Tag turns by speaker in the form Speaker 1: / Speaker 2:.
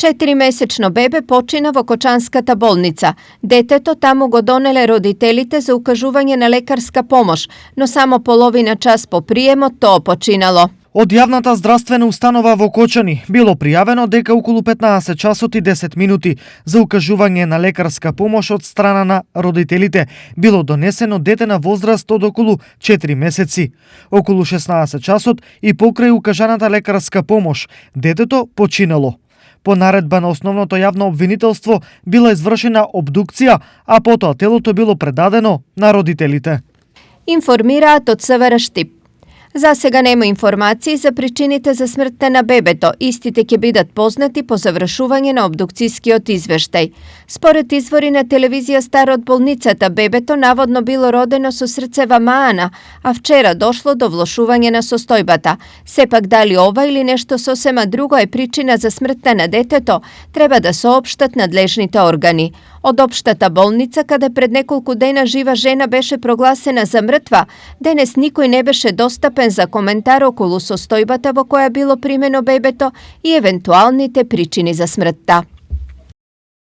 Speaker 1: 4-месечно бебе почина во Кочанската болница. Детето таму го донеле родителите за укажување на лекарска помош, но само половина час по приемот тоа починало.
Speaker 2: Од јавната здравствена установа во Кочани било пријавено дека околу 15 часот и 10 минути за укажување на лекарска помош од страна на родителите било донесено дете на возраст од околу 4 месеци. Околу 16 часот и покрај укажаната лекарска помош детето починало. По наредба на основното јавно обвинителство била извршена обдукција, а потоа телото било предадено на родителите.
Speaker 1: Информираат од СВР Штип. За сега нема информации за причините за смртта на бебето. Истите ќе бидат познати по завршување на обдукцијскиот извештај. Според извори на телевизија Стар од болницата, бебето наводно било родено со срцева маана, а вчера дошло до влошување на состојбата. Сепак дали ова или нешто сосема друго е причина за смртта на детето, треба да соопштат надлежните органи. Од општата болница, каде пред неколку дена жива жена беше прогласена за мртва, денес никој не беше достапен за коментар околу состојбата во која било примено бебето и евентуалните причини за смртта.